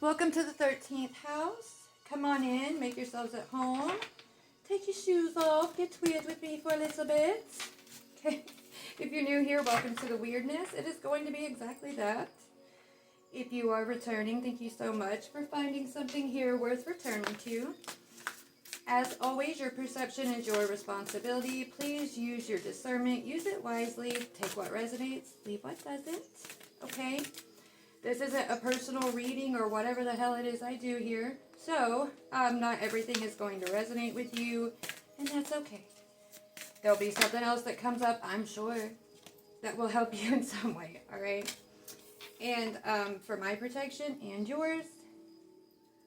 Welcome to the 13th house. Come on in, make yourselves at home. Take your shoes off, get weird with me for a little bit. Okay, if you're new here, welcome to the weirdness. It is going to be exactly that. If you are returning, thank you so much for finding something here worth returning to. As always, your perception is your responsibility. Please use your discernment, use it wisely, take what resonates, leave what doesn't, okay? This isn't a personal reading or whatever the hell it is I do here. So, not everything is going to resonate with you, and that's okay. There'll be something else that comes up, I'm sure, that will help you in some way, alright? And for my protection and yours,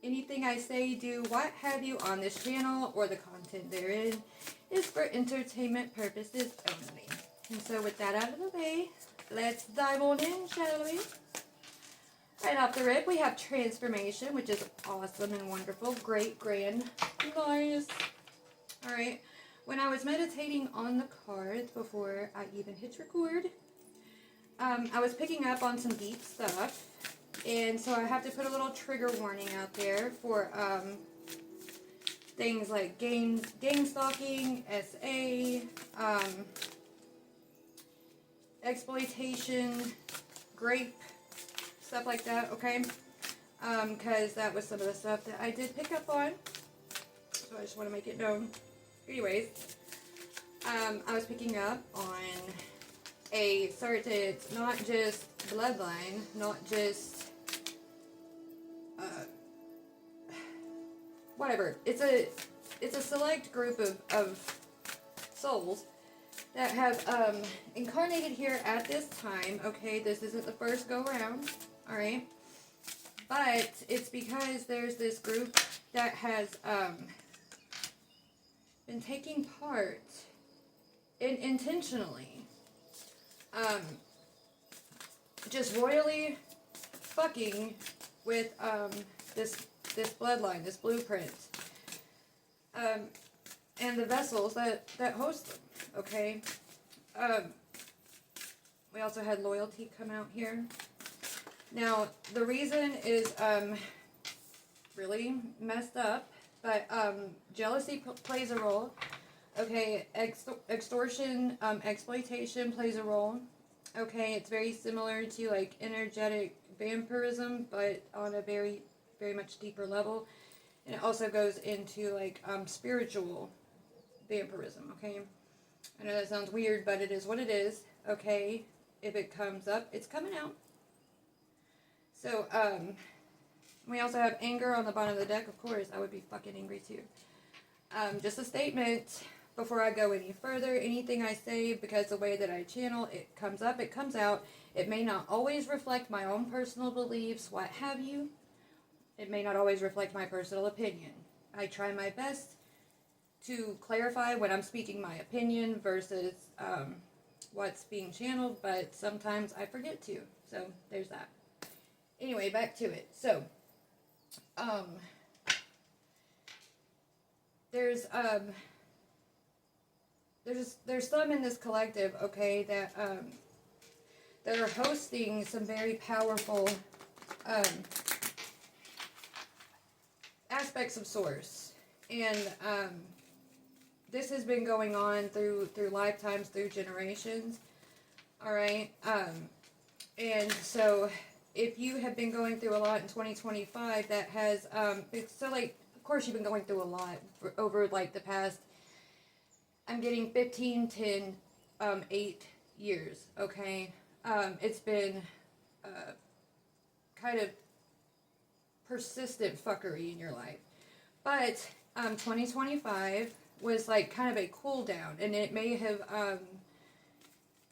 anything I say, do, what have you on this channel or the content therein is for entertainment purposes only. And so with that out of the way, let's dive on in, shall we? Right off the rip, we have transformation, which is awesome and wonderful. Great, grand, nice. Alright, when I was meditating on the cards before I even hit record, I was picking up on some deep stuff. And so I have to put a little trigger warning out there for things like gang stalking, SA, exploitation, grape, stuff like that, okay? Because that was some of the stuff that I did pick up on. So I just want to make it known. Anyways, I was picking up on a certain, not just bloodline, not just whatever. It's a select group of souls that have incarnated here at this time. Okay, this isn't the first go around, alright? But it's because there's this group that has been taking part intentionally just royally fucking with this bloodline, this blueprint, and the vessels that host them, okay? We also had loyalty come out here. Now, the reason is really messed up, but jealousy plays a role, okay? Extortion, exploitation plays a role, okay? It's very similar to, like, energetic vampirism, but on a very, very much deeper level. And it also goes into, like, spiritual vampirism, okay? I know that sounds weird, but it is what it is, okay? If it comes up, it's coming out. So, we also have anger on the bottom of the deck. Of course, I would be fucking angry too. Just a statement before I go any further. Anything I say, because the way that I channel, it comes up, it comes out. It may not always reflect my own personal beliefs, what have you. It may not always reflect my personal opinion. I try my best to clarify when I'm speaking my opinion versus what's being channeled, but sometimes I forget to. So, there's that. Anyway, back to it. So, there's some in this collective, okay, that are hosting some very powerful aspects of Source, and this has been going on through lifetimes, through generations. All right, and so if you have been going through a lot in 2025, that has so, like, of course you've been going through a lot over, like, the past, I'm getting 15, 10, 8 years, okay? It's been kind of persistent fuckery in your life. But 2025 was, like, kind of a cool down, and it may have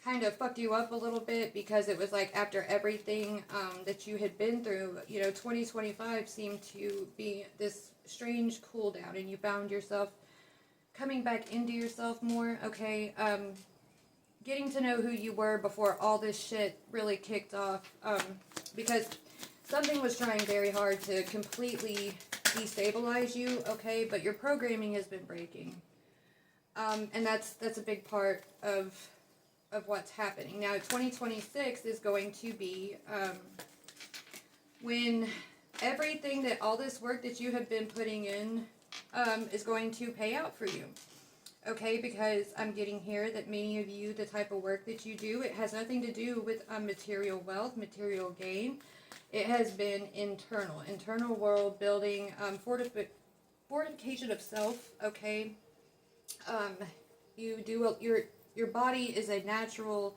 kind of fucked you up a little bit, because it was like after everything that you had been through, you know, 2025 seemed to be this strange cool down, and you found yourself coming back into yourself more, okay? Getting to know who you were before all this shit really kicked off, because something was trying very hard to completely destabilize you, okay? But your programming has been breaking, and that's a big part of what's happening. Now, 2026 is going to be when everything that all this work that you have been putting in is going to pay out for you. Okay, because I'm getting here that many of you, the type of work that you do, it has nothing to do with material wealth, material gain. It has been internal world building, fortification of self. Okay, you do your body is a natural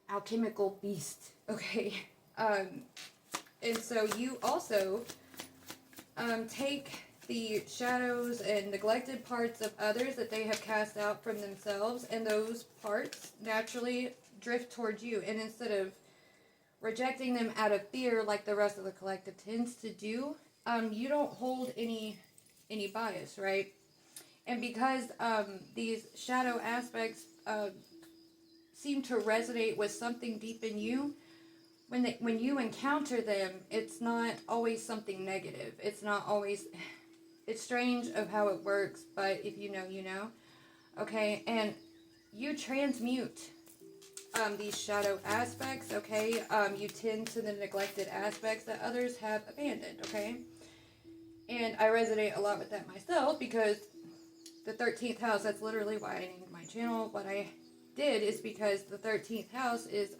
alchemical beast. Okay, and so you also take the shadows and neglected parts of others that they have cast out from themselves, and those parts naturally drift towards you. And instead of rejecting them out of fear like the rest of the collective tends to do, you don't hold any bias, right? And because these shadow aspects seem to resonate with something deep in you, when you encounter them, it's not always something negative. It's not always... It's strange of how it works, but if you know, you know. Okay, and you transmute these shadow aspects, okay? You tend to the neglected aspects that others have abandoned, okay? And I resonate a lot with that myself because the 13th house, that's literally why I named my channel. What I did is because the 13th house is,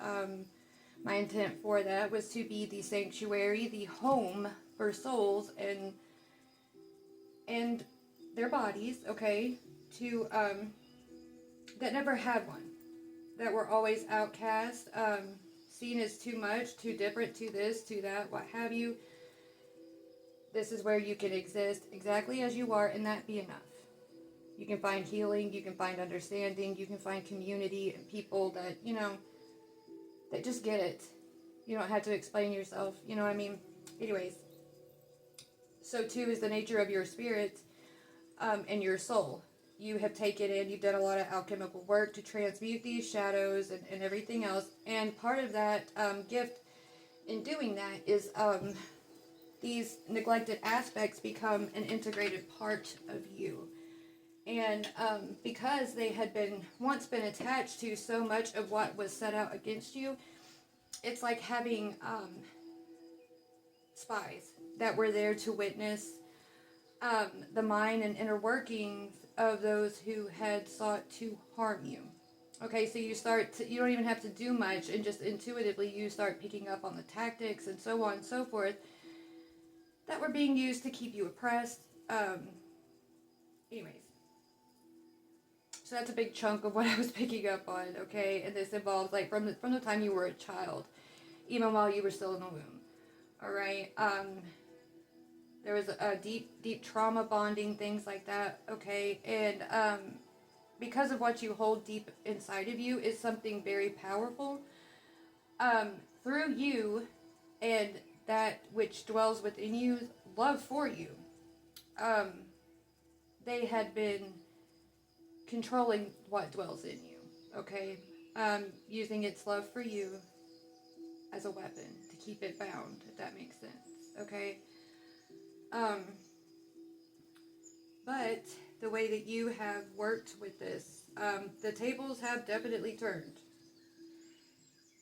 my intent for that was to be the sanctuary, the home for souls and their bodies, okay, to, that never had one, that were always outcast, seen as too much, too different, too this, too that, what have you. This is where you can exist exactly as you are and that be enough. You can find healing, you can find understanding, you can find community and people that, you know, that just get it. You don't have to explain yourself, you know what I mean? Anyways. So too is the nature of your spirit and your soul. You have taken in, you've done a lot of alchemical work to transmute these shadows and everything else. And part of that gift in doing that is these neglected aspects become an integrated part of you. And because they had once been attached to so much of what was set out against you, it's like having spies that were there to witness the mind and inner workings of those who had sought to harm you. Okay, so you don't even have to do much, and just intuitively you start picking up on the tactics and so on and so forth that were being used to keep you oppressed. Anyways, so that's a big chunk of what I was picking up on, okay? And this involves like from the time you were a child, even while you were still in the womb. All right. There was a deep trauma bonding, things like that. Okay. And because of what you hold deep inside of you is something very powerful. Through you and that which dwells within you, love for you. They had been controlling what dwells in you. Okay. Using its love for you as a weapon to keep it bound, if that makes sense. Okay. But the way that you have worked with this, the tables have definitely turned.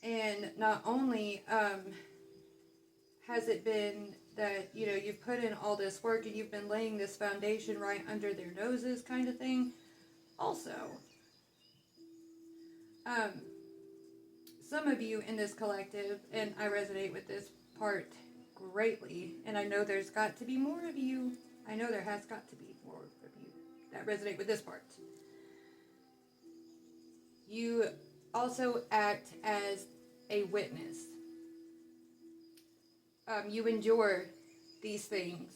And not only has it been that, you know, you've put in all this work and you've been laying this foundation right under their noses kind of thing. Also, some of you in this collective, and I resonate with this part greatly, and I know there's got to be more of you. I know there has got to be more of you that resonate with this part. You also act as a witness. You endure these things,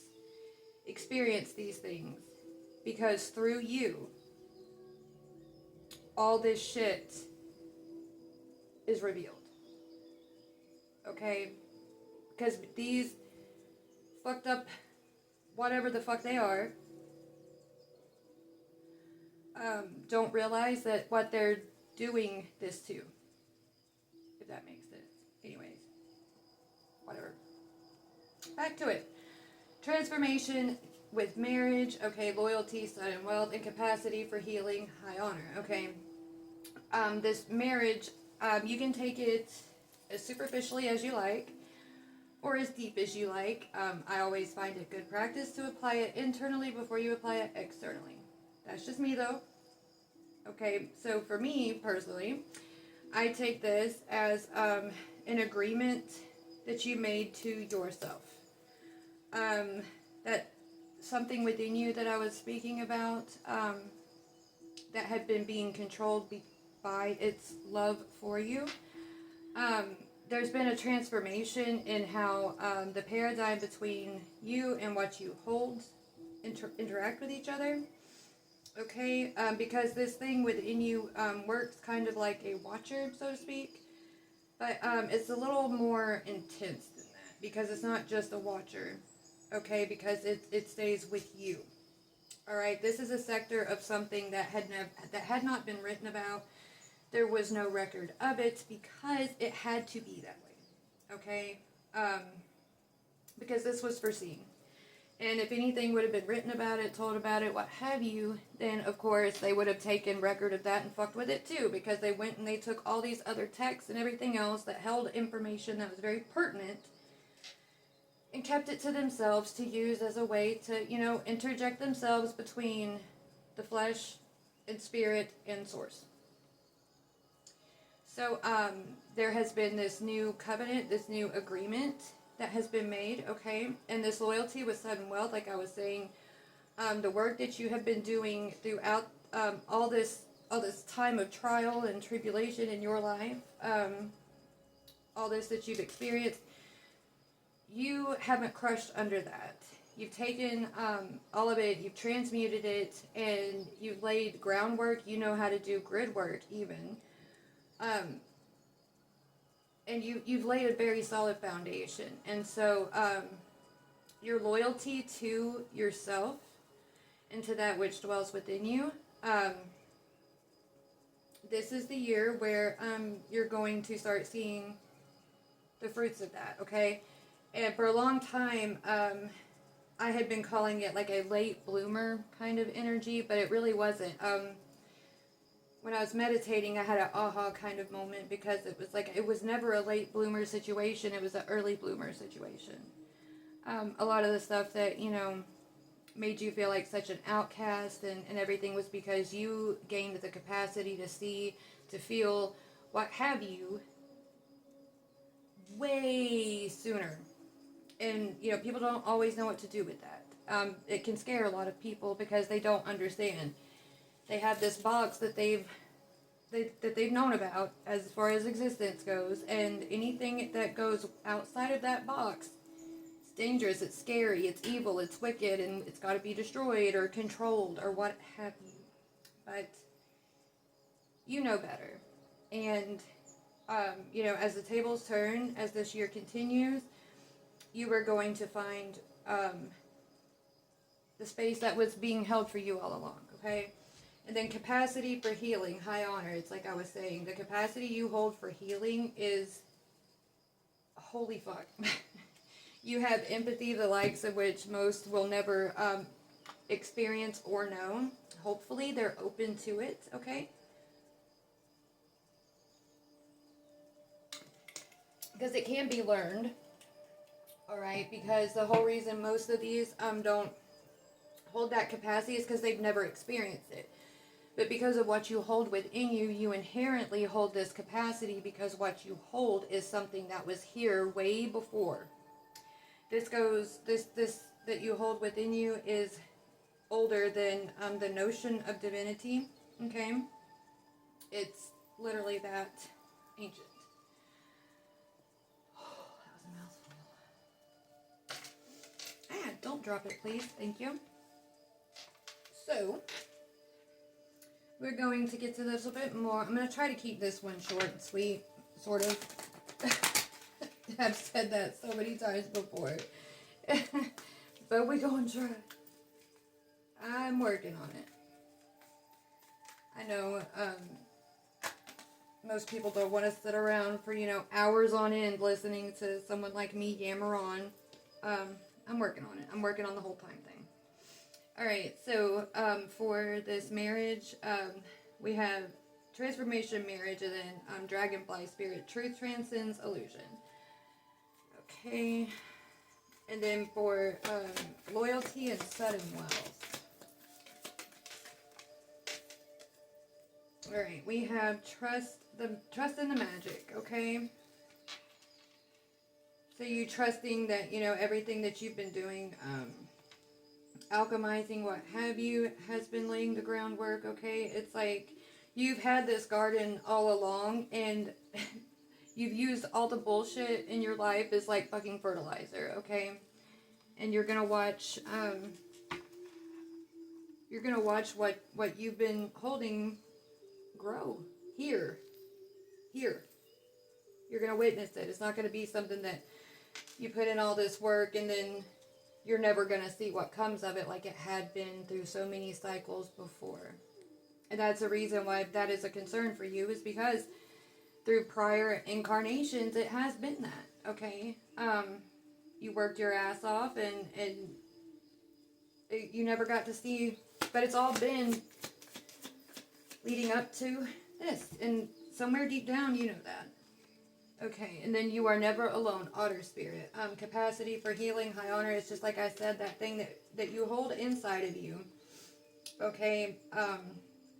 experience these things, because through you, all this shit is revealed. Okay? Because these fucked up, whatever the fuck they are, don't realize that what they're doing this to. If that makes sense. Anyways. Whatever. Back to it. Transformation with marriage, okay, loyalty, sudden wealth, and capacity for healing, high honor, okay. This marriage, you can take it as superficially as you like. or as deep as you like. I always find it good practice to apply it internally before you apply it externally. That's just me though. Okay, so for me personally, I take this as an agreement that you made to yourself. That something within you that I was speaking about that had been being controlled by its love for you. There's been a transformation in how the paradigm between you and what you hold interact with each other. Okay, because this thing within you works kind of like a watcher, so to speak, but it's a little more intense than that because it's not just a watcher, okay, because it stays with you. All right, this is a sector of something that had not been written about. There was no record of it because it had to be that way, okay, because this was foreseen. And if anything would have been written about it, told about it, what have you, then of course they would have taken record of that and fucked with it too, because they went and they took all these other texts and everything else that held information that was very pertinent and kept it to themselves to use as a way to, you know, interject themselves between the flesh and spirit and source. So there has been this new covenant, this new agreement that has been made, okay? And this loyalty with sudden wealth, like I was saying, the work that you have been doing throughout all this time of trial and tribulation in your life, all this that you've experienced, you haven't crushed under that. You've taken all of it, you've transmuted it, and you've laid groundwork. You know how to do grid work even. And you've laid a very solid foundation. And so your loyalty to yourself and to that which dwells within you, this is the year where you're going to start seeing the fruits of that, okay? And for a long time, I had been calling it like a late bloomer kind of energy, but it really wasn't. When I was meditating, I had an aha kind of moment because it was like, it was never a late bloomer situation, it was an early bloomer situation. A lot of the stuff that, you know, made you feel like such an outcast and everything was because you gained the capacity to see, to feel, what have you, way sooner. And, you know, people don't always know what to do with that. It can scare a lot of people because they don't understand. They have this box that they've known about as far as existence goes, and anything that goes outside of that box, it's dangerous, it's scary, it's evil, it's wicked, and it's got to be destroyed or controlled or what have you. But you know better. And, you know, as the tables turn, as this year continues, you are going to find the space that was being held for you all along, okay? And then capacity for healing, high honor. It's like I was saying, the capacity you hold for healing is holy fuck. You have empathy, the likes of which most will never experience or know. Hopefully they're open to it, okay? Because it can be learned, all right? Because the whole reason most of these don't hold that capacity is because they've never experienced it. But because of what you hold within you, you inherently hold this capacity because what you hold is something that was here way before. This that you hold within you is older than the notion of divinity, okay? It's literally that ancient. Oh, that was a mouthful. Don't drop it, please. Thank you. So, we're going to get to this a bit more. I'm going to try to keep this one short and sweet, sort of. I've said that so many times before. But we're going to try. I'm working on it. I know most people don't want to sit around for, you know, hours on end listening to someone like me yammer on. I'm working on it. I'm working on the whole time thing. Alright, so for this marriage, we have transformation marriage and then dragonfly spirit. Truth transcends illusion. Okay. And then for loyalty and sudden wealth. Alright, we have trust in the magic, okay? So you trusting that, you know, everything that you've been doing, alchemizing, what have you, has been laying the groundwork, okay? It's like you've had this garden all along, and you've used all the bullshit in your life as like fucking fertilizer, okay? And you're gonna watch what you've been holding grow here. You're gonna witness it. It's not gonna be something that you put in all this work and then you're never gonna see what comes of it, like it had been through so many cycles before. And that's the reason why that is a concern for you, is because through prior incarnations it has been that, okay? You worked your ass off and you never got to see, but it's all been leading up to this, and somewhere deep down you know that. Okay, and then you are never alone, otter spirit. Capacity for healing, high honor. It's just like I said, that thing that you hold inside of you. Okay,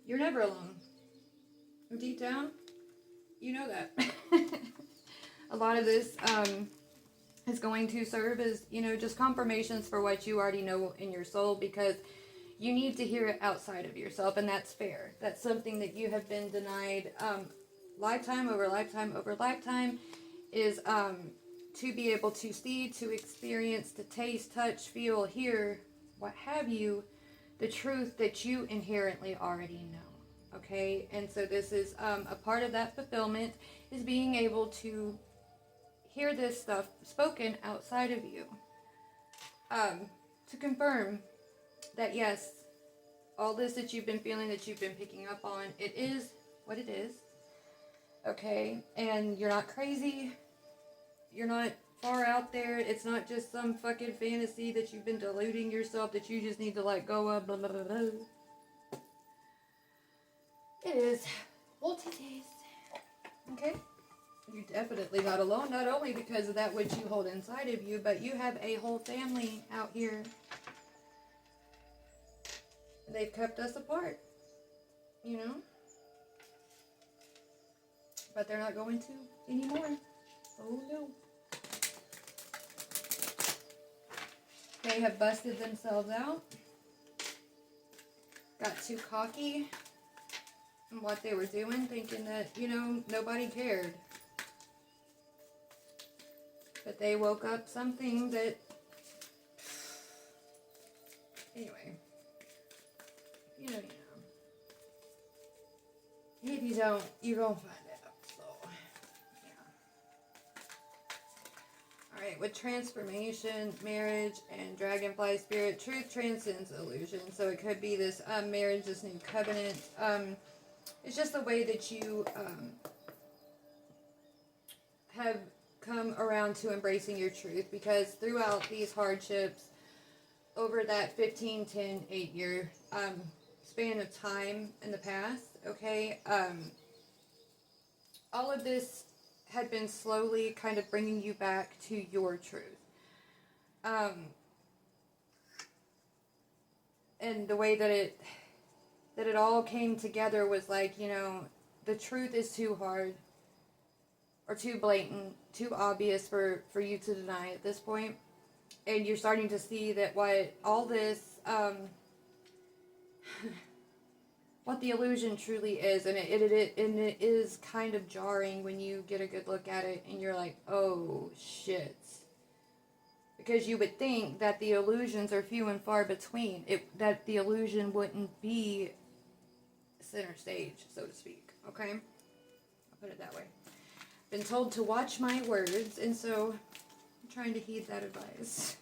you're never alone. Deep down, you know that. A lot of this is going to serve as, you know, just confirmations for what you already know in your soul, because you need to hear it outside of yourself, and that's fair. That's something that you have been denied lifetime over lifetime over lifetime, is to be able to see, to experience, to taste, touch, feel, hear, what have you, the truth that you inherently already know. Okay, and so this is a part of that fulfillment, is being able to hear this stuff spoken outside of you, to confirm that yes, all this that you've been feeling, that you've been picking up on, it is what it is. Okay, and you're not crazy, you're not far out there, it's not just some fucking fantasy that you've been deluding yourself that you just need to let go of, blah, blah, blah, blah. It is what it is. Okay? You're definitely not alone, not only because of that which you hold inside of you, but you have a whole family out here. They've kept us apart, you know? But they're not going to anymore. Oh no. They have busted themselves out. Got too cocky in what they were doing, thinking that, you know, nobody cared. But they woke up something that... Anyway. You know. If you don't, you're gonna find out. So, yeah. Alright, with transformation, marriage, and dragonfly spirit, truth transcends illusion. So it could be this marriage, this new covenant. It's just the way that you have come around to embracing your truth, because throughout these hardships, over that 15, 10, 8-year span of time in the past, okay, all of this had been slowly kind of bringing you back to your truth. And the way that it all came together was like, you know, the truth is too hard or too blatant, too obvious for you to deny at this point. And you're starting to see that what all this, what the illusion truly is, and it is kind of jarring when you get a good look at it and you're like, oh shit. Because you would think that the illusions are few and far between, that the illusion wouldn't be center stage, so to speak, okay? I'll put it that way. Been told to watch my words, and so I'm trying to heed that advice,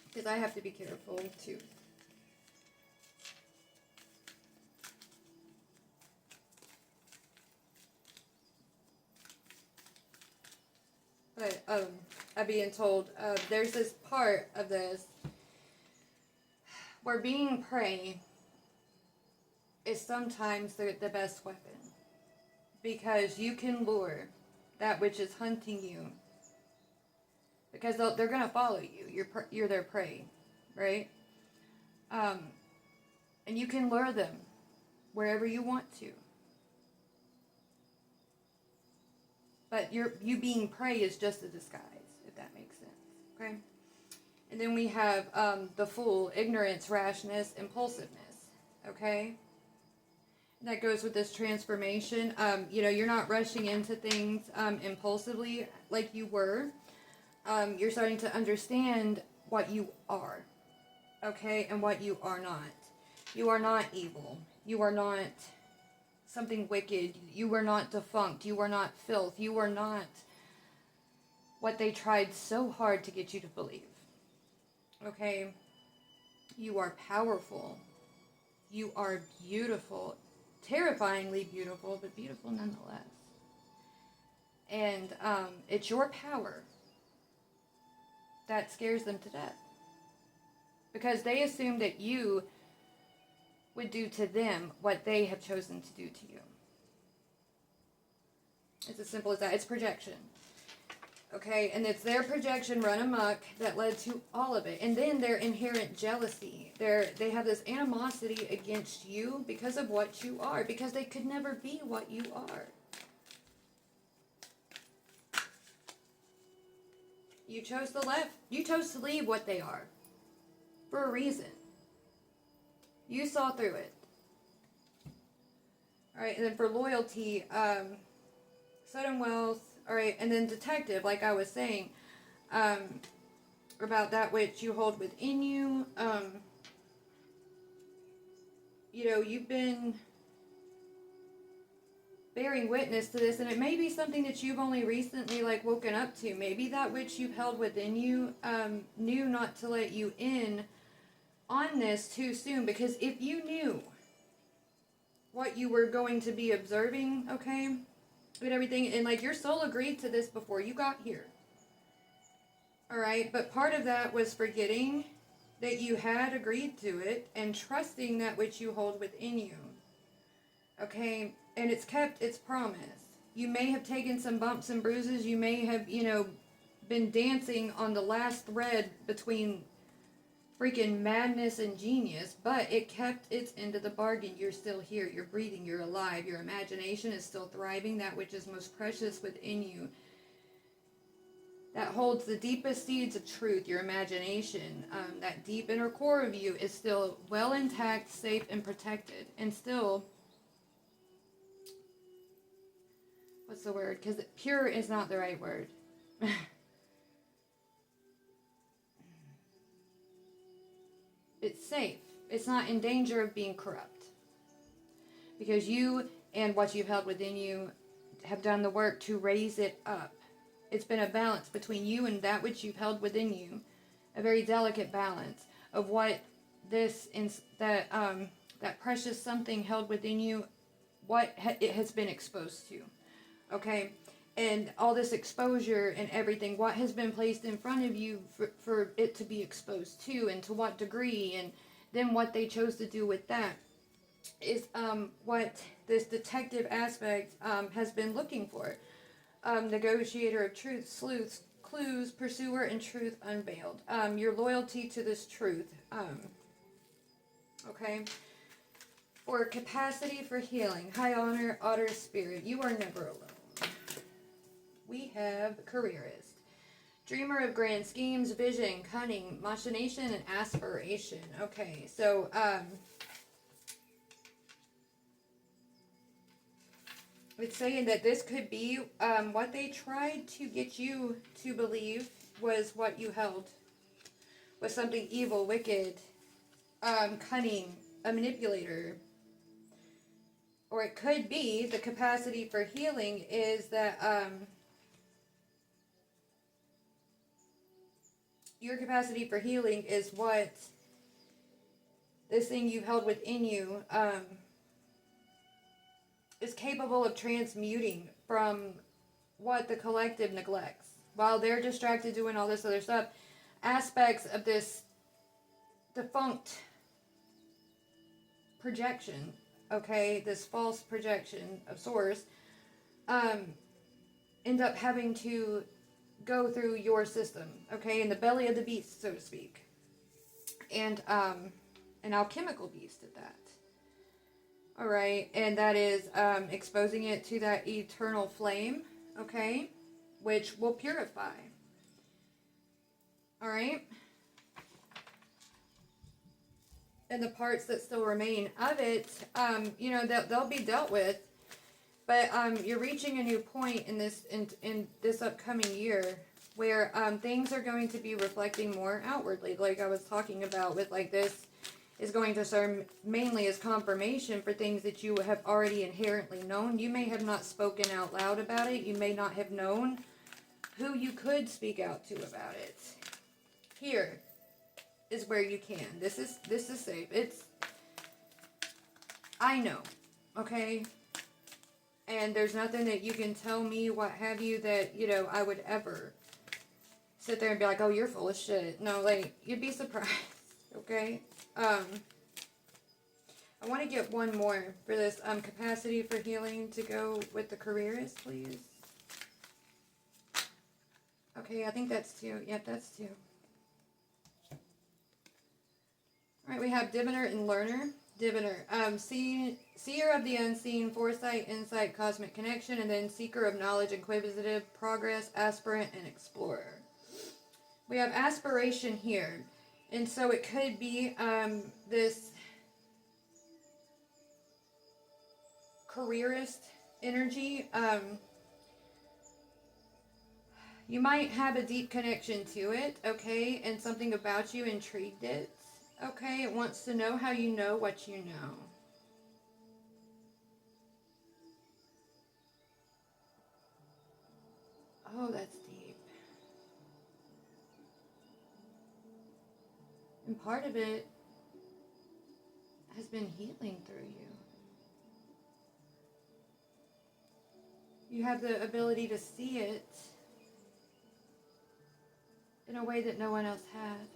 because I have to be careful too. But I'm being told there's this part of this where being prey is sometimes the best weapon, because you can lure that which is hunting you because they're going to follow you. You're their prey, right? And you can lure them wherever you want to. But you being prey is just a disguise, if that makes sense. Okay? And then we have the fool, ignorance, rashness, impulsiveness. Okay? And that goes with this transformation. You're not rushing into things impulsively like you were. You're starting to understand what you are. Okay? And what you are not. You are not evil. You are not something wicked. You were not defunct. You were not filth. You were not what they tried so hard to get you to believe. Okay? You are powerful. You are beautiful. Terrifyingly beautiful, but beautiful nonetheless. And it's your power that scares them to death. Because they assume that you would do to them what they have chosen to do to you. It's as simple as that. It's projection. Okay, and it's their projection run amok that led to all of it. And then their inherent jealousy. They have this animosity against you because of what you are. Because they could never be what you are. You chose the left. You chose to leave what they are. For a reason. You saw through it. Alright, and then for loyalty, sudden wealth, alright, and then detective, like I was saying, about that which you hold within you. You've been bearing witness to this, and it may be something that you've only recently, woken up to. Maybe that which you've held within you, knew not to let you in on this too soon, because if you knew what you were going to be observing, okay, and everything, and your soul agreed to this before you got here, alright, but part of that was forgetting that you had agreed to it and trusting that which you hold within you, okay, and it's kept its promise. You may have taken some bumps and bruises, you may have, been dancing on the last thread between freaking madness and genius, but it kept its end of the bargain. You're still here, you're breathing, you're alive, your imagination is still thriving, that which is most precious within you, that holds the deepest seeds of truth, your imagination, that deep inner core of you is still well intact, safe, and protected, and still, what's the word? Because pure is not the right word. It's safe. It's not in danger of being corrupt. Because you and what you've held within you have done the work to raise it up. It's been a balance between you and that which you've held within you. A very delicate balance of what that precious something held within you, it has been exposed to. Okay? And all this exposure and everything, what has been placed in front of you for it to be exposed to, and to what degree, and then what they chose to do with that, is what this detective aspect has been looking for. Negotiator of truth, sleuth, clues, pursuer, and truth unveiled. Your loyalty to this truth. Okay? For capacity for healing, high honor, otter spirit, you are never alone. We have careerist, dreamer of grand schemes, vision, cunning, machination, and aspiration. Okay, so it's saying that this could be what they tried to get you to believe was what you held, was something evil, wicked, cunning, a manipulator. Or it could be the capacity for healing is that your capacity for healing is what this thing you've held within you is capable of transmuting from what the collective neglects. While they're distracted doing all this other stuff, aspects of this defunct projection, okay, this false projection of source, end up having to go through your system, okay, in the belly of the beast, so to speak, and an alchemical beast at that. All right, and that is exposing it to that eternal flame, okay, which will purify. All right, and the parts that still remain of it, you know, they'll be dealt with. But you're reaching a new point in this upcoming year where things are going to be reflecting more outwardly, like I was talking about with like this is going to serve mainly as confirmation for things that you have already inherently known. You may have not spoken out loud about it. You may not have known who you could speak out to about it. Here is where you can. This is safe. I know, okay? And there's nothing that you can tell me, what have you, that, you know, I would ever sit there and be like, oh, you're full of shit. No, like, you'd be surprised, okay? I want to get one more for this capacity for healing to go with the careerist, please. Okay, I think that's 2. Yep, that's 2. Alright, we have diviner and learner. Diviner, seer of the unseen, foresight, insight, cosmic connection, and then seeker of knowledge, inquisitive, progress, aspirant, and explorer. We have aspiration here, and so it could be this careerist energy. You might have a deep connection to it, okay, and something about you intrigued it. Okay, it wants to know how you know what you know. Oh, that's deep. And part of it has been healing through you. You have the ability to see it in a way that no one else had.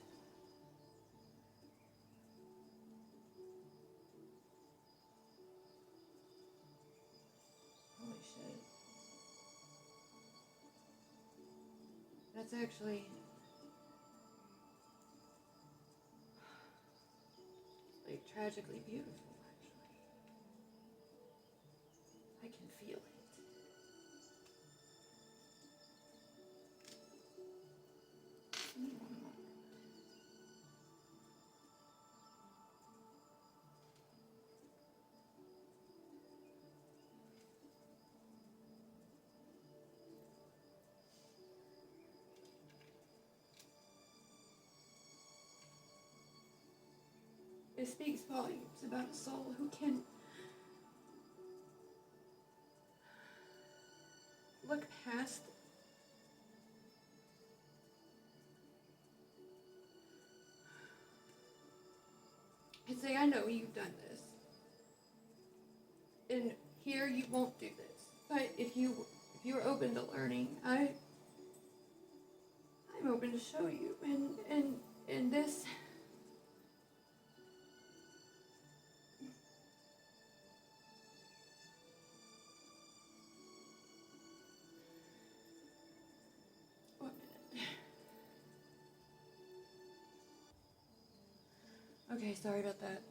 Holy shit. That's actually... like tragically beautiful, actually. I can feel it. It speaks volumes about a soul who can look past and say, I know you've done this. And here you won't do this. But if you're open to learning, I'm open to show you. And this okay, sorry about that.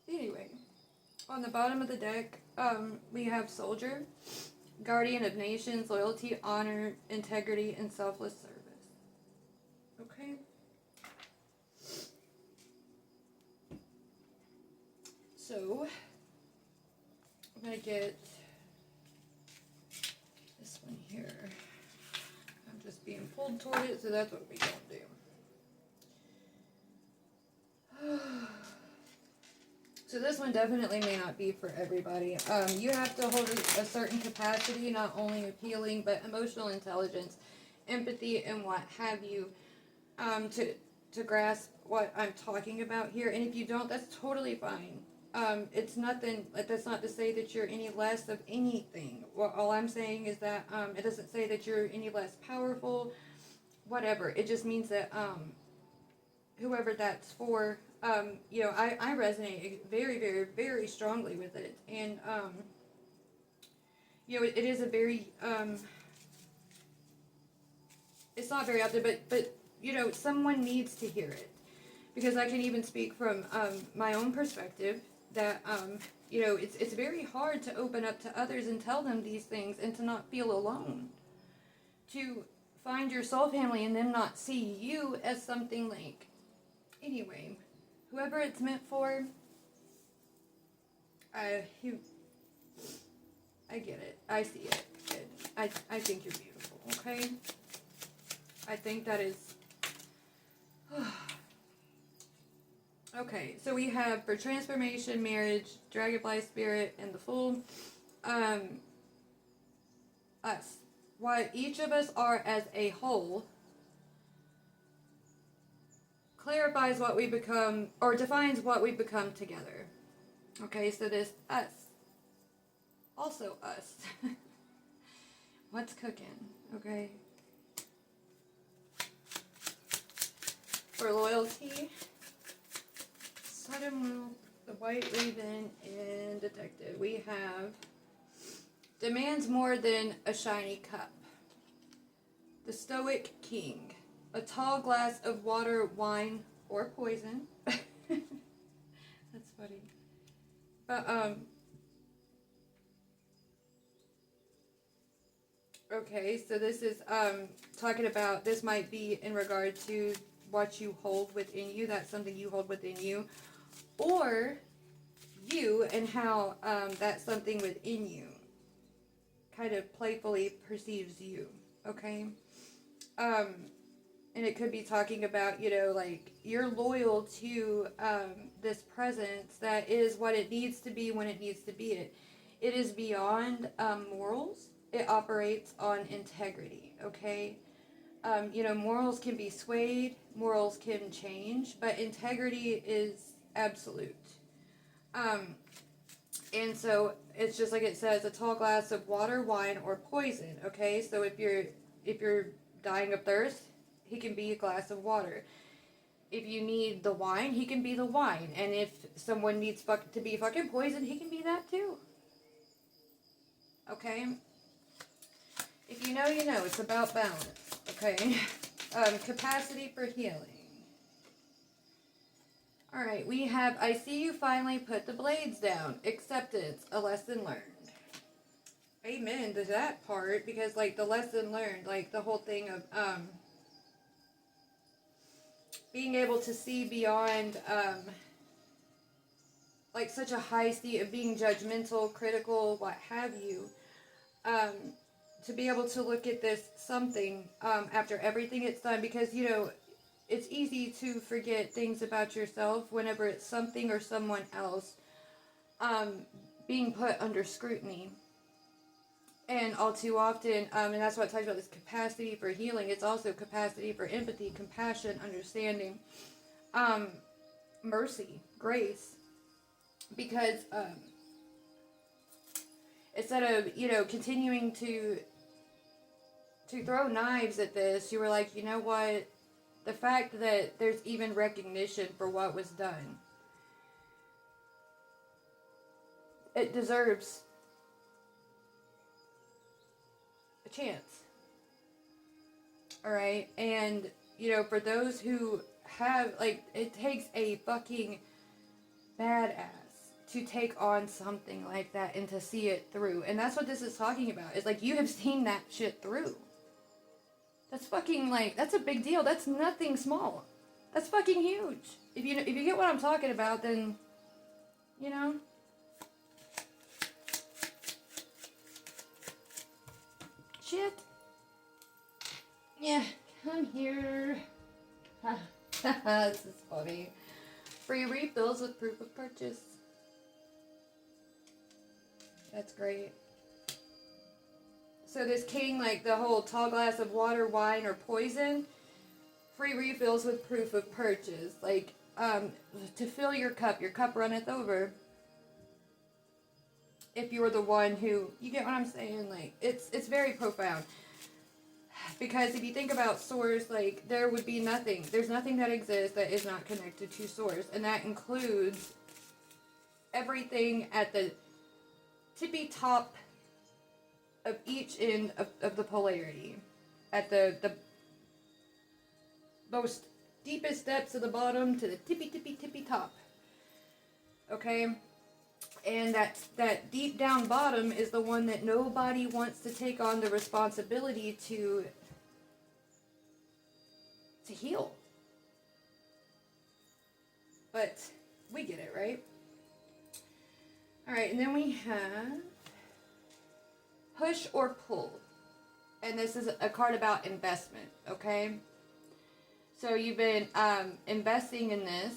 Anyway, on the bottom of the deck, we have soldier, guardian of nations, loyalty, honor, integrity, and selfless service. Okay? So, I'm going to get this one here. I'm just being pulled toward it, so that's what we don't do. So this one definitely may not be for everybody. You have to hold a certain capacity, not only of healing, but emotional intelligence, empathy, and what have you, to grasp what I'm talking about here. And if you don't, that's totally fine. It's nothing, that's not to say that you're any less of anything. Well, all I'm saying is that it doesn't say that you're any less powerful, whatever. It just means that whoever that's for, you know, I resonate very, very, very strongly with it. And, you know, it is a very, it's not very out there, but, you know, someone needs to hear it. Because I can even speak from my own perspective that, you know, it's very hard to open up to others and tell them these things and to not feel alone. To find your soul family and them not see you as something like, anyway, whoever it's meant for, I get it. I see it. I think you're beautiful, okay? I think that is... Okay, so we have for transformation, marriage, dragonfly spirit, and the fool, us. What each of us are as a whole clarifies what we become, or defines what we become together. Okay, so this us. Also us. What's cooking, okay? For loyalty, Sudden Will, the White Raven, and Detective. We have demands more than a shiny cup. The Stoic King. A tall glass of water, wine, or poison. That's funny. But, okay, so this is, talking about, this might be in regard to what you hold within you. That's something you hold within you. Or you and how, that's something within you kind of playfully perceives you. Okay? And it could be talking about, you know, like, you're loyal to this presence that is what it needs to be when it needs to be it. It is beyond morals. It operates on integrity, okay? You know, morals can be swayed, morals can change, but integrity is absolute. And so it's just like it says, a tall glass of water, wine, or poison, okay? So if you're dying of thirst, he can be a glass of water. If you need the wine, he can be the wine. And if someone needs to be fucking poison, he can be that too. Okay? If you know, you know. It's about balance. Okay? Capacity for healing. Alright, we have, I see you finally put the blades down. Acceptance, a lesson learned. Amen to that part, because, like, the lesson learned, like, the whole thing of, being able to see beyond, like, such a high state of being judgmental, critical, what have you, to be able to look at this something, after everything it's done, because, you know, it's easy to forget things about yourself whenever it's something or someone else, being put under scrutiny. And all too often, and that's what it talks about, this capacity for healing. It's also capacity for empathy, compassion, understanding, mercy, grace. Because instead of, you know, continuing to throw knives at this, you were like, you know what? The fact that there's even recognition for what was done, it deserves a chance. Alright? And, you know, for those who have, like, it takes a fucking badass to take on something like that and to see it through. And that's what this is talking about. It's like, you have seen that shit through. That's fucking, like, that's a big deal. That's nothing small. That's fucking huge. If you get what I'm talking about, then, you know. Shit. Yeah, come here. This is funny. Free refills with proof of purchase. That's great. So this king, like the whole tall glass of water, wine, or poison, free refills with proof of purchase. Like, to fill your cup runneth over. If you're the one who, you get what I'm saying? Like, it's very profound. Because if you think about source, like, there would be nothing. There's nothing that exists that is not connected to source. And that includes everything at the tippy top of each end of the polarity. At the most deepest depths of the bottom to the tippy top. Okay? And that deep down bottom is the one that nobody wants to take on the responsibility to heal. But we get it, right? Alright, and then we have push or pull. And this is a card about investment, okay? So you've been investing in this,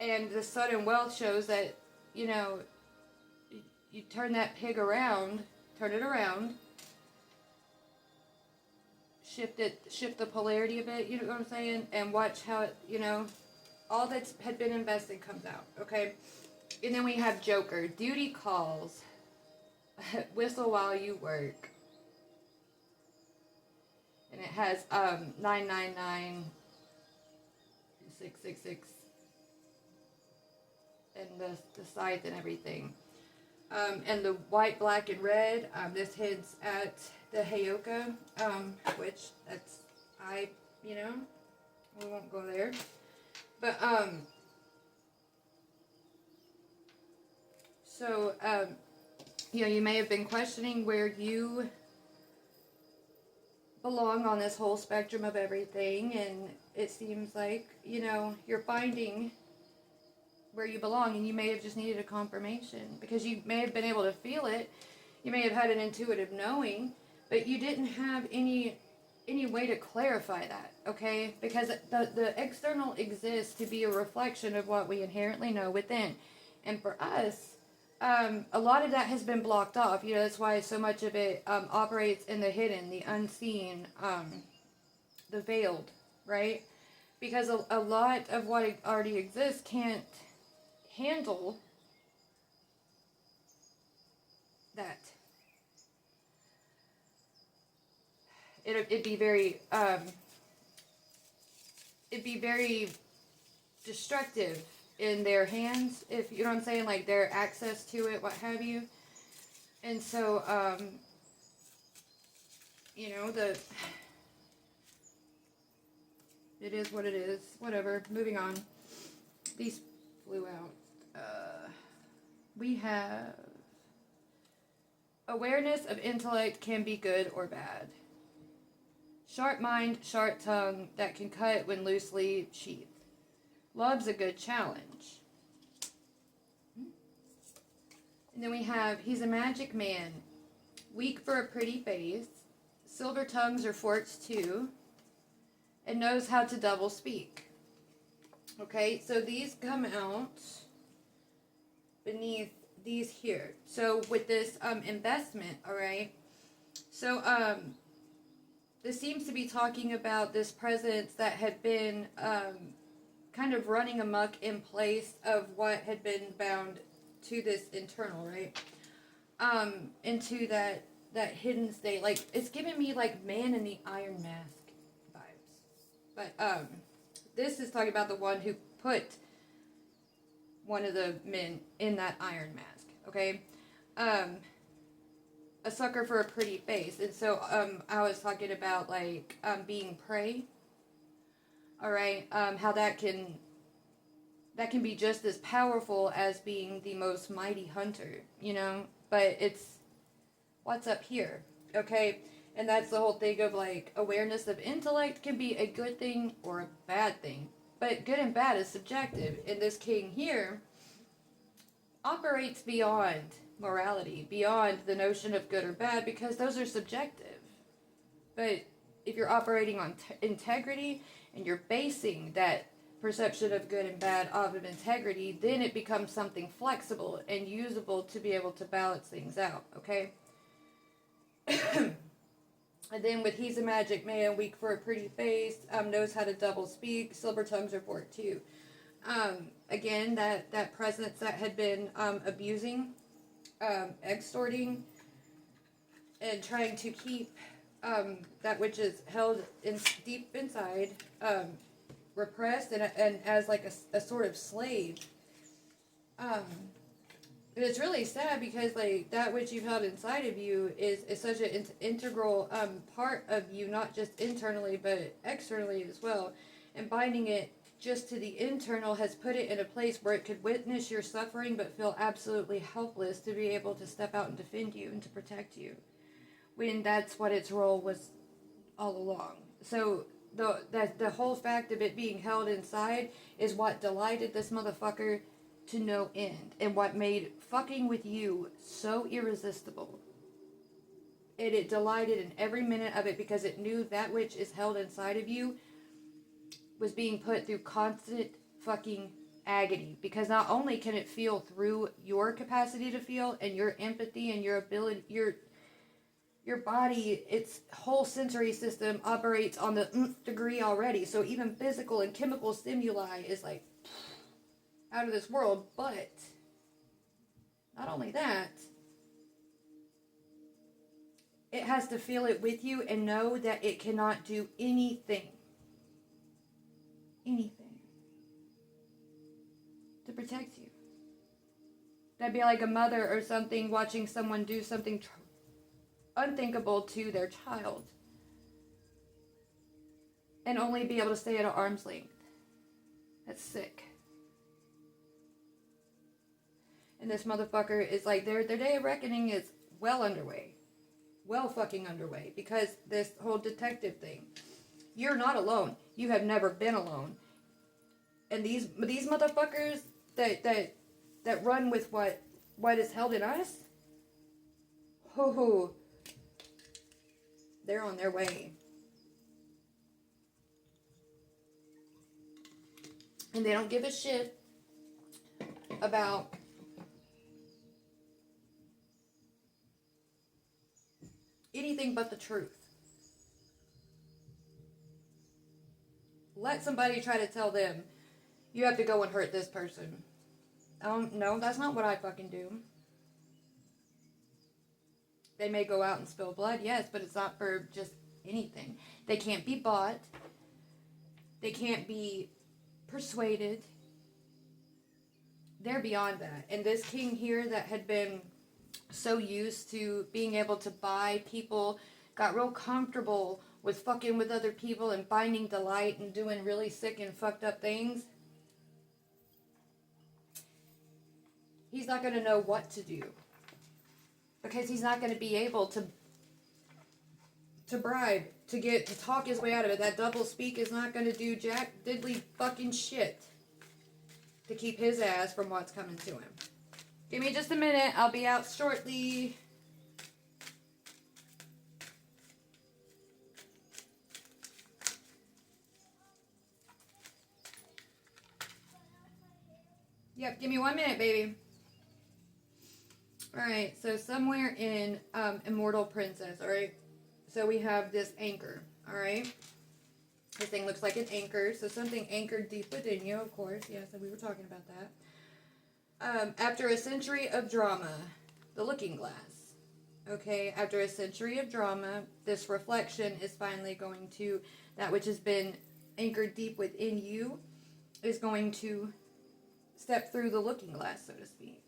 and the sudden wealth shows that, you know, you turn that pig around, turn it around, shift the polarity a bit, you know what I'm saying? And watch how it, you know, all that had been invested comes out, okay? And then we have Joker. Duty calls. Whistle while you work. And it has 999 666 and the scythe and everything. And the white, black, and red, this hints at the Heyoka, which that's, you know, we won't go there. But, so, you know, you may have been questioning where you belong on this whole spectrum of everything, and it seems like, you know, you're finding where you belong, and you may have just needed a confirmation, because you may have been able to feel it, you may have had an intuitive knowing, but you didn't have any way to clarify that, okay? Because the external exists to be a reflection of what we inherently know within. And for us, a lot of that has been blocked off. You know, that's why so much of it operates in the hidden, the unseen, the veiled, right? Because a lot of what already exists can't handle that. It'd be very destructive in their hands, if you know what I'm saying, like their access to it, what have you. And so, you know, it is what it is, whatever, moving on. These flew out. We have awareness of intellect can be good or bad. Sharp mind, sharp tongue that can cut when loosely sheathed. Love's a good challenge. And then we have, he's a magic man. Weak for a pretty face. Silver tongues are forks too. And knows how to double speak. Okay, so these come out beneath these here. So with this investment, alright. So this seems to be talking about this presence that had been kind of running amok in place of what had been bound to this internal, right? Into that hidden state. Like, it's giving me like Man in the Iron Mask vibes. But this is talking about the one who put one of the men in that iron mask, okay? A sucker for a pretty face. And so I was talking about like being prey. All right, how that can be just as powerful as being the most mighty hunter, you know? But it's what's up here, okay? And that's the whole thing of like awareness of intellect can be a good thing or a bad thing. But good and bad is subjective. And this king here operates beyond morality, beyond the notion of good or bad, because those are subjective. But if you're operating on integrity and you're basing that perception of good and bad off of integrity, then it becomes something flexible and usable to be able to balance things out, okay? And then with he's a magic man, weak for a pretty face, knows how to double speak, silver tongues are forked too. Again, that presence that had been abusing, extorting, and trying to keep that which is held in deep inside, repressed and as like a sort of slave. And it's really sad because like that which you've held inside of you is such an integral part of you, not just internally but externally as well. And binding it just to the internal has put it in a place where it could witness your suffering but feel absolutely helpless to be able to step out and defend you and to protect you, when that's what its role was all along. So the whole fact of it being held inside is what delighted this motherfucker to no end, and what made fucking with you so irresistible. And it delighted in every minute of it because it knew that which is held inside of you was being put through constant fucking agony, because not only can it feel through your capacity to feel and your empathy and your ability, your body, its whole sensory system operates on the nth degree already, so even physical and chemical stimuli is like out of this world. But not only that, it has to feel it with you and know that it cannot do anything to protect you. That'd be like a mother or something watching someone do something unthinkable to their child and only be able to stay at an arm's length. That's sick. And this motherfucker is like, their day of reckoning is well underway. Well fucking underway. Because this whole detective thing. You're not alone. You have never been alone. And these motherfuckers that run with what is held in us, they're on their way. And they don't give a shit about anything but the truth. Let somebody try to tell them, you have to go and hurt this person. No, that's not what I fucking do. They may go out and spill blood, yes, but it's not for just anything. They can't be bought. They can't be persuaded. They're beyond that. And this king here that had been so used to being able to buy people, got real comfortable with fucking with other people and finding delight and doing really sick and fucked up things. He's not going to know what to do. Because he's not going to be able to bribe, to talk his way out of it. That double speak is not going to do jack diddly fucking shit to keep his ass from what's coming to him. Give me just a minute. I'll be out shortly. Yep, give me 1 minute, baby. Alright, so somewhere in Immortal Princess, alright? So we have this anchor, alright? This thing looks like an anchor, so something anchored deep within you, of course. Yes, and we were talking about that. After a century of drama, the looking glass. Okay, after a century of drama, this reflection is finally going to, that which has been anchored deep within you, is going to step through the looking glass, so to speak.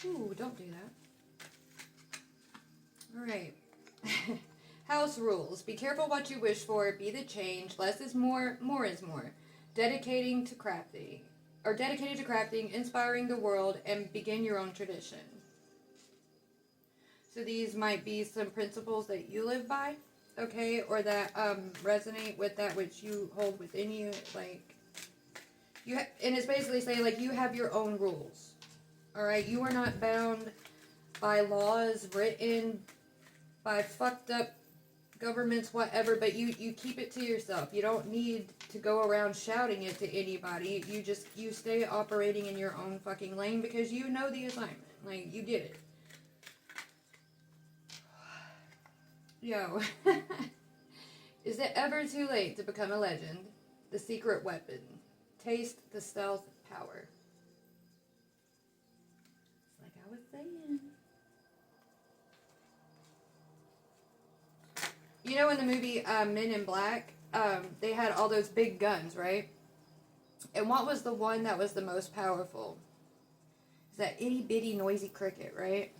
Ooh, don't do that. Alright. House rules. Be careful what you wish for. Be the change. Less is more. More is more. Dedicated to crafting, inspiring the world, and begin your own tradition. So these might be some principles that you live by, okay, or that resonate with that which you hold within you. Like, and it's basically saying, like, you have your own rules. Alright, you are not bound by laws written by fucked up governments, whatever, but you keep it to yourself. You don't need to go around shouting it to anybody. You stay operating in your own fucking lane because you know the assignment. Like, you get it. Yo. Is it ever too late to become a legend? The secret weapon. Taste the stealth power. It's like I was saying. You know in the movie Men in Black, they had all those big guns, right? And what was the one that was the most powerful? It's that itty bitty noisy cricket, right?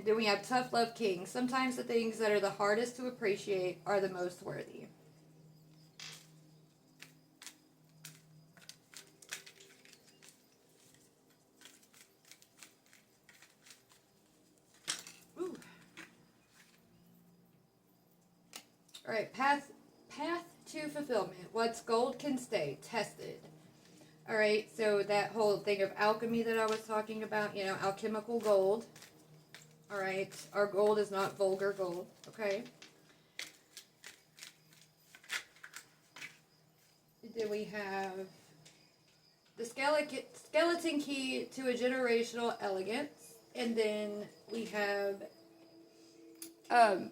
Then we have tough love king. Sometimes the things that are the hardest to appreciate are the most worthy. Ooh. All right, path to fulfillment. What's gold can stay tested. All right, so that whole thing of alchemy that I was talking about, you know, alchemical gold. All right, our gold is not vulgar gold, okay? Then we have the skeleton key to a generational elegance. And then we have an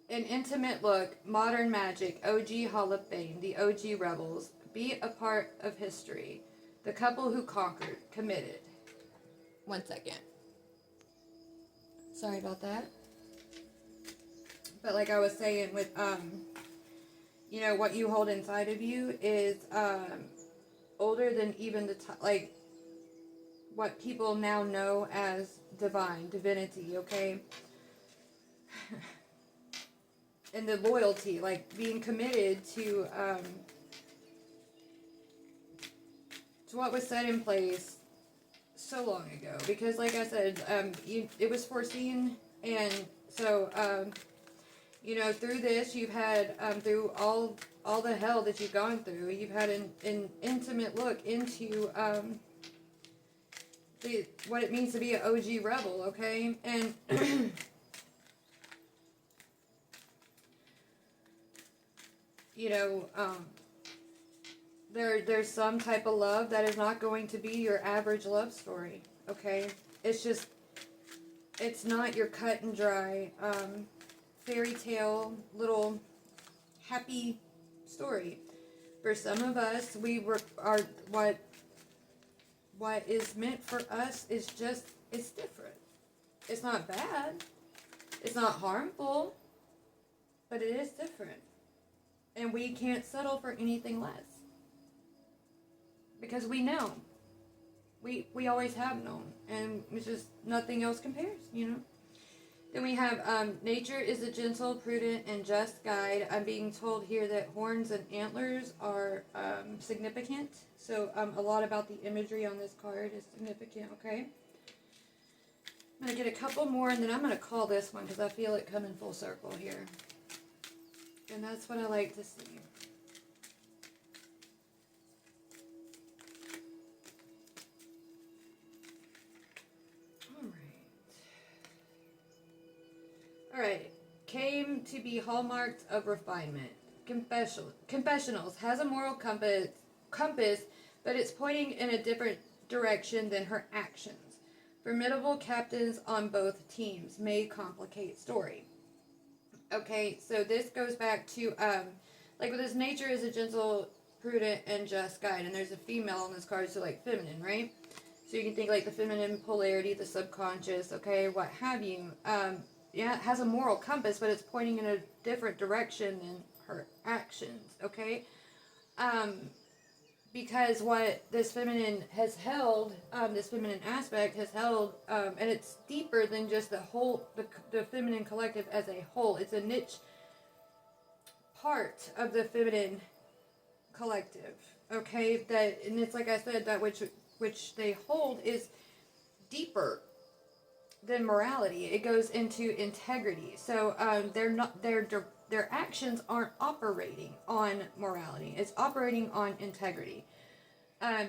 intimate look, modern magic, OG Hall of Fame, the OG Rebels, be a part of history, the couple who conquered, committed. 1 second. Sorry about that. But like I was saying with, you know, what you hold inside of you is older than even like what people now know as divinity, okay? And the loyalty, like being committed to what was set in place so long ago. Because like I said, it was foreseen, and so you know, through this you've had through all the hell that you've gone through, you've had an intimate look into what it means to be an OG rebel, okay? And you know, there's some type of love that is not going to be your average love story, okay? It's just, it's not your cut and dry fairy tale little happy story. For some of us, what is meant for us is just, it's different. It's not bad. It's not harmful, but it is different. And we can't settle for anything less. Because we know. We always have known. And it's just nothing else compares, you know. Then we have nature is a gentle, prudent, and just guide. I'm being told here that horns and antlers are significant. So a lot about the imagery on this card is significant, okay? I'm going to get a couple more, and then I'm going to call this one because I feel it coming full circle here. And that's what I like to see. Alright. Came to be hallmarks of refinement. Confessionals has a moral compass, but it's pointing in a different direction than her actions. Formidable captains on both teams may complicate story. Okay, so this goes back to, like with this nature is a gentle, prudent, and just guide. And there's a female on this card, so like feminine, right? So you can think like the feminine polarity, the subconscious, okay, what have you. Yeah, it has a moral compass, but it's pointing in a different direction than her actions, okay? Because what this feminine has held, this feminine aspect has held, and it's deeper than just the whole, the feminine collective as a whole. It's a niche part of the feminine collective, okay? That, and it's like I said, that which they hold is deeper than morality. It goes into integrity. So they're not their actions aren't operating on morality. It's operating on integrity.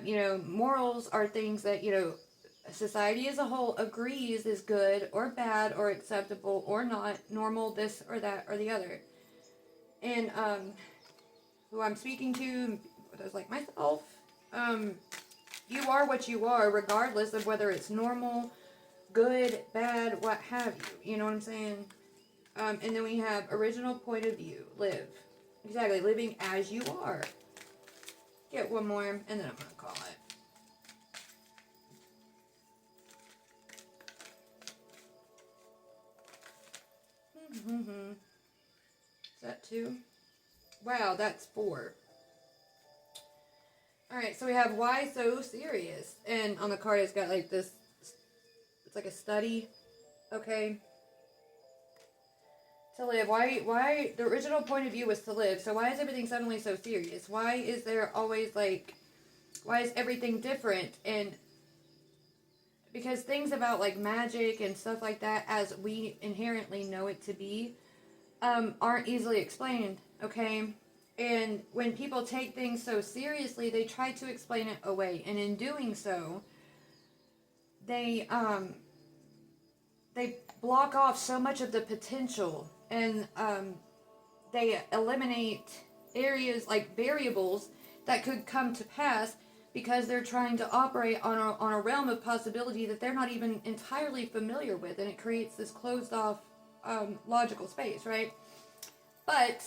You know, morals are things that, you know, society as a whole agrees is good or bad or acceptable or not, normal, this or that or the other. And who I'm speaking to, those like myself, you are what you are regardless of whether it's normal, good, bad, what have you. You know what I'm saying? And then we have original point of view. Live. Exactly. Living as you are. Get one more, and then I'm going to call it. Is that 2? Wow, that's 4. Alright, so we have why so serious. And on the card it's got like this, it's like a study. Okay. To live. Why the original point of view was to live. So why is everything suddenly so serious? Why is there always like, why is everything different? And because things about like magic and stuff like that, as we inherently know it to be, aren't easily explained, okay? And when people take things so seriously, they try to explain it away. And in doing so, they block off so much of the potential. And they eliminate areas like variables that could come to pass because they're trying to operate on a realm of possibility that they're not even entirely familiar with. And it creates this closed off logical space, right? But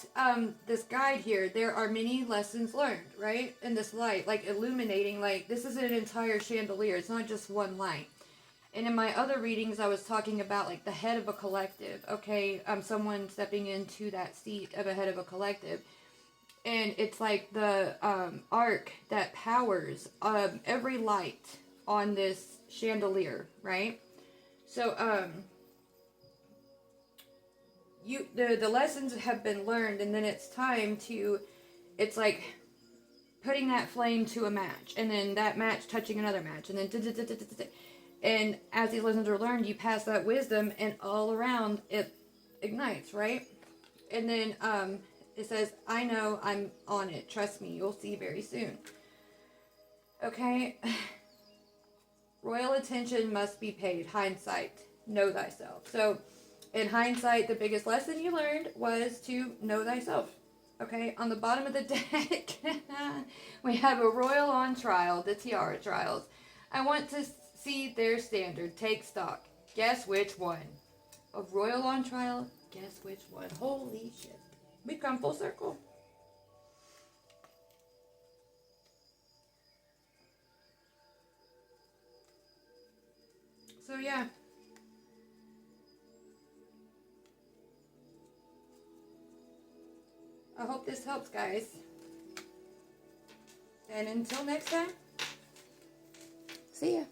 this guide here, there are many lessons learned, right? In this light, like illuminating, like this is an entire chandelier. It's not just one light. And in my other readings, I was talking about like the head of a collective, okay? Someone stepping into that seat of a head of a collective. And it's like the arc that powers every light on this chandelier, right? So, the lessons have been learned, and then it's time to, it's like putting that flame to a match, and then that match touching another match, and then and as these lessons are learned, you pass that wisdom, and all around it ignites, right? And then it says, I know, I'm on it, trust me, you'll see very soon. Okay. Royal attention must be paid. Hindsight, know thyself. So in hindsight, the biggest lesson you learned was to know thyself. Okay, on the bottom of the deck, we have a royal on trial, the tiara trials. I want to see their standard. Take stock. Guess which one? A royal on trial? Guess which one? Holy shit. We've come full circle. So yeah. I hope this helps, guys. And until next time, see ya.